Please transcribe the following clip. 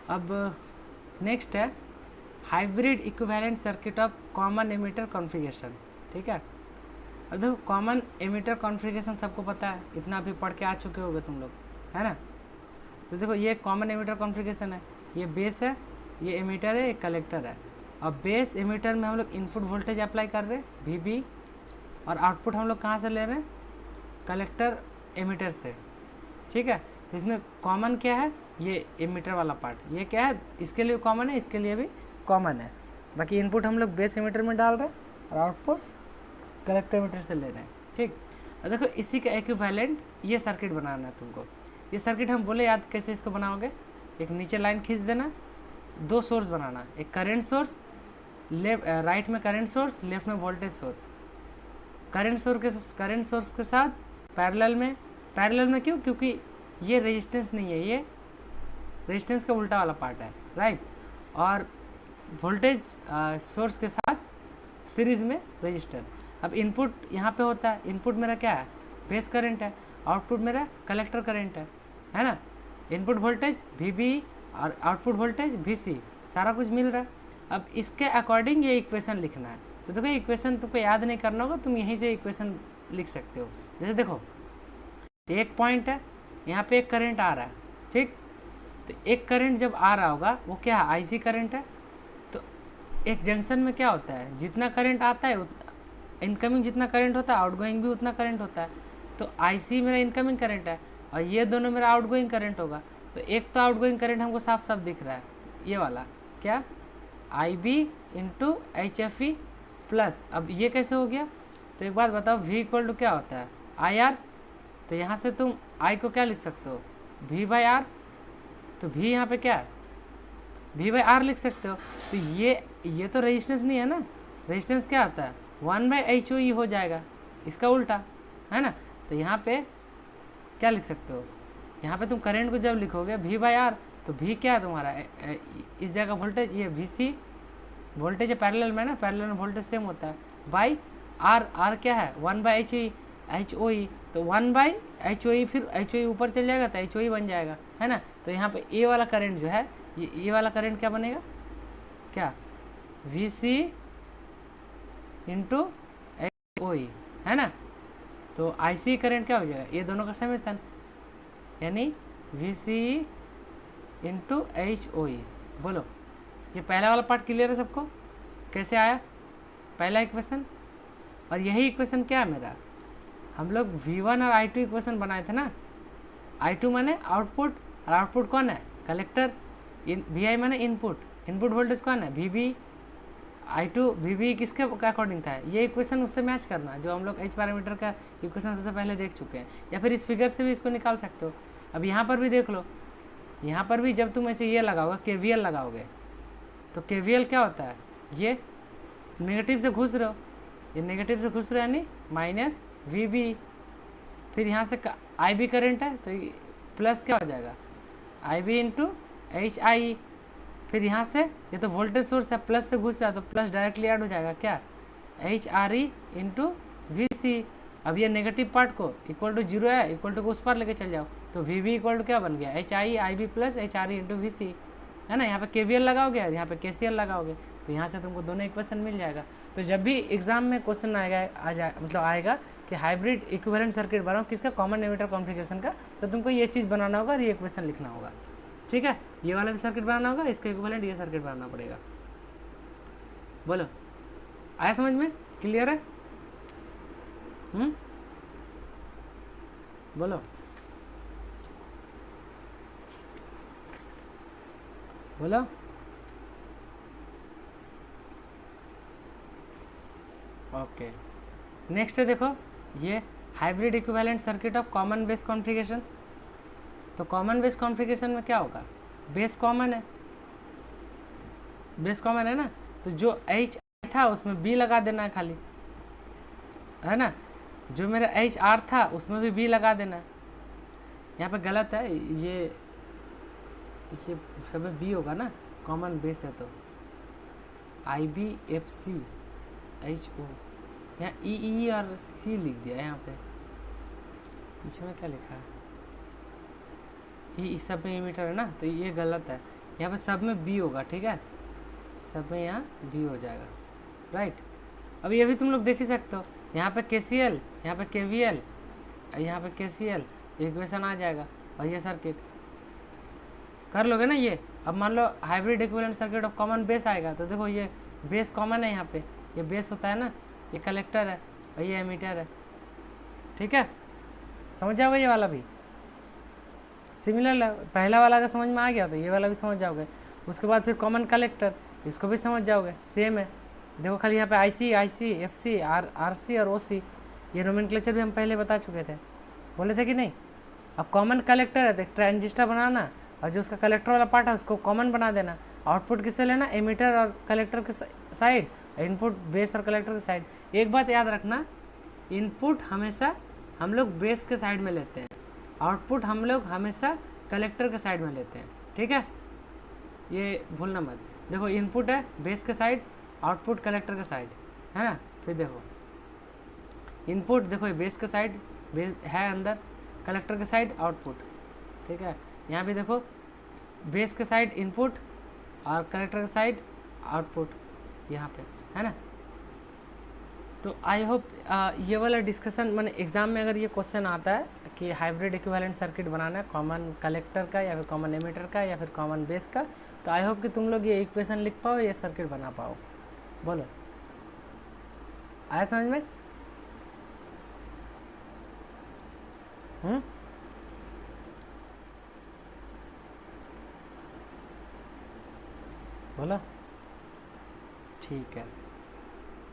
अब नेक्स्ट है hybrid equivalent circuit of common emitter configuration. ठीक है, अब देखो कॉमन एमिटर कॉन्फ़िगरेशन सबको पता है, इतना भी पढ़ के आ चुके होगे तुम लोग, है ना। तो देखो ये कॉमन एमिटर कॉन्फ़िगरेशन है, ये बेस है, ये एमिटर है, एक कलेक्टर है। अब बेस एमिटर में हम लोग इनपुट वोल्टेज अप्लाई कर रहे हैं VB, और आउटपुट हम लोग कहाँ से ले रहे हैं, कलेक्टर एमिटर से। ठीक है, तो इसमें कॉमन क्या है, ये एमिटर वाला पार्ट, ये क्या है, इसके लिए कॉमन है, इसके लिए भी कॉमन है। बाकी इनपुट हम लोग बेस एमिटर में डाल रहे हैं और आउटपुट कलेक्टर एमिटर से ले रहे हैं। ठीक, और देखो इसी का इक्विवेलेंट ये सर्किट बनाना है तुमको। ये सर्किट हम बोले याद कैसे इसको बनाओगे, एक नीचे लाइन खींच देना, दो सोर्स बनाना, एक करंट सोर्स, राइट में करंट सोर्स, लेफ्ट में वोल्टेज सोर्स। करंट सोर्स के साथ पैरेलल में क्यों, क्योंकि ये रेजिस्टेंस नहीं है, ये रेजिस्टेंस का उल्टा वाला पार्ट है, राइट। और वोल्टेज सोर्स के साथ सीरीज में रजिस्टर। अब इनपुट यहाँ पे होता है, इनपुट मेरा क्या है, बेस करंट है, आउटपुट मेरा कलेक्टर करंट है ना। इनपुट वोल्टेज VB और आउटपुट वोल्टेज VC, सारा कुछ मिल रहा है। अब इसके अकॉर्डिंग ये इक्वेशन लिखना है। तो देखो इक्वेशन तुमको याद नहीं करना होगा, तुम यहीं से इक्वेशन लिख सकते हो। जैसे देखो एक पॉइंट है, यहाँ पे एक करंट आ रहा है, ठीक। तो एक करंट जब आ रहा होगा वो क्या है, IC करंट है। तो एक जंक्शन में क्या होता है, जितना करंट आता है इनकमिंग जितना करंट होता है, आउटगोइंग भी उतना करंट होता है। तो IC मेरा इनकमिंग करंट है और ये दोनों मेरा आउटगोइंग करंट होगा। तो एक तो आउटगोइंग करंट हमको साफ साफ दिख रहा है, ये वाला क्या, IB इंटू HFE प्लस। अब ये कैसे हो गया, तो एक बात बताओ, V इक्वल टू क्या होता है, IR। तो यहाँ से तुम I को क्या लिख सकते हो, V/R। तो V यहाँ पे क्या है, V/R लिख सकते हो। तो ये तो रेजिस्टेंस नहीं है ना, रेजिस्टेंस क्या आता है, 1/HOE हो जाएगा, इसका उल्टा, है ना। तो यहाँ पे क्या लिख सकते हो, यहाँ पे तुम करंट को जब लिखोगे V/R, तो V क्या है तुम्हारा, इस जगह वोल्टेज, ये VC वोल्टेज है पैरेलल में ना, पैरेलल में वोल्टेज सेम होता है, बाई R क्या है, 1/HOE। तो 1/HOE, फिर HOE ऊपर चल जाएगा तो HOE बन जाएगा, है ना। तो यहाँ पे ये वाला करंट जो है, ये वाला करंट क्या बनेगा, क्या, VC इंटू HOE, है ना। तो IC करंट क्या हो जाएगा, ये दोनों का समेशन, यानी VC इंटू HOE। बोलो ये पहला वाला पार्ट क्लियर है सबको, कैसे आया पहला इक्वेशन। और यही इक्वेशन क्या है मेरा, हम लोग V1 और I2 इक्वेशन बनाए थे ना। I2 माने आउटपुट, और आउटपुट कौन है, कलेक्टर। VI माने इनपुट वोल्टेज कौन है, VB। I2 VB किसके अकॉर्डिंग था, ये इक्वेशन उससे मैच करना जो हम लोग H पैरामीटर का इक्वेशन सबसे पहले देख चुके हैं, या फिर इस फिगर से भी इसको निकाल सकते हो। अब यहाँ पर भी देख लो, यहाँ पर भी जब तुम ऐसे ये लगाओगे, KVL लगाओगे, तो KVL क्या होता है, ये नेगेटिव से घुस रहे हो, ये नेगेटिव से घुस रहे हो, यानी -VB। फिर यहाँ से IB करंट है तो प्लस क्या हो जाएगा, IB इंटू HI। फिर यहाँ से ये तो वोल्टेज सोर्स है, प्लस से घुस रहा है तो प्लस डायरेक्टली ऐड हो जाएगा, क्या, HRE इंटू VC। अब ये नेगेटिव पार्ट को इक्वल टू 0 है, इक्वल टू को उस पर लेके चल जाओ, तो VB इक्वल टू क्या बन गया, HI IB plus HRE into VC, है ना। यहाँ पे KVL लगाओगे, यहाँ पे KCL लगाओगे, तो यहाँ से तुमको दोनों इक्वेशन मिल जाएगा। तो जब भी एग्जाम में क्वेश्चन आएगा कि हाइब्रिड इक्विवेलेंट सर्किट बनाओ किसका, कॉमन एमिटर कॉन्फ़िगरेशन का, तो तुमको ये चीज़ बनाना होगा और ये इक्वेशन लिखना होगा, ठीक है। ये वाला भी सर्किट बनाना होगा, इसका इक्विवेलेंट ये सर्किट बनाना पड़ेगा। बोलो आया समझ में, क्लियर है, बोलो बोलो। ओके, नेक्स्ट है देखो, ये hybrid equivalent circuit of common base configuration. तो कॉमन बेस कॉन्फ़िगरेशन में क्या होगा, बेस कॉमन है ना। तो जो H था उसमें B लगा देना है खाली, है ना। जो मेरा HR था उसमें भी B लगा देना है। यहाँ पे गलत है, ये सब B होगा ना, कॉमन बेस है तो IBFC HO, यहाँ E और C लिख दिया, यहाँ पे पीछे में क्या लिखा है, E सब में एमीटर है ना, तो ये गलत है। यहाँ पे सब में बी होगा, ठीक है, सब में यहाँ बी हो जाएगा, राइट। अब ये भी तुम लोग देख ही सकते हो, यहाँ पे KCL, यहाँ पे KVL, यहाँ पे KCL, इक्वेशन आ जाएगा और ये सर्किट कर लोगे ना ये। अब मान लो hybrid equivalent circuit of common base आएगा, तो देखो ये बेस कॉमन है, यहाँ पे ये बेस होता है ना, ये कलेक्टर है और ये एमीटर है, ठीक है। समझ जाओगे ये वाला भी सिमिलर है, पहला वाला अगर समझ में आ गया तो ये वाला भी समझ जाओगे। उसके बाद फिर कॉमन कलेक्टर, इसको भी समझ जाओगे, सेम है। देखो खाली यहाँ पे IC, FC, RC और OC, ये नोमेनक्लेचर भी हम पहले बता चुके थे, बोले थे कि नहीं। अब कॉमन कलेक्टर है तो एक ट्रांजिस्टर बनाना और जो उसका कलेक्टर वाला पार्ट है उसको कॉमन बना देना। आउटपुट किससे लेना, एमीटर और कलेक्टर के साइड, इनपुट बेस और कलेक्टर के साइड। एक बात याद रखना, इनपुट हमेशा हम लोग बेस के साइड में लेते हैं, आउटपुट हम लोग हमेशा कलेक्टर के साइड में लेते हैं, ठीक है, ये भूलना मत। देखो इनपुट है बेस के साइड, आउटपुट कलेक्टर के साइड, है ना। फिर देखो इनपुट, देखो ये बेस के साइड, बेस है अंदर, कलेक्टर के साइड आउटपुट, ठीक है। यहाँ भी देखो बेस के साइड इनपुट और कलेक्टर के साइड आउटपुट, यहाँ पे, है ना। तो आई होप ये वाला डिस्कशन, मैंने एग्जाम में अगर ये क्वेश्चन आता है कि हाइब्रिड इक्विवेलेंट सर्किट बनाना है कॉमन कलेक्टर का या फिर कॉमन एमीटर का या फिर कॉमन बेस का, तो आई होप कि तुम लोग ये इक्वेशन लिख पाओ, ये सर्किट बना पाओ। बोलो, आया समझ में? बोलो, ठीक है।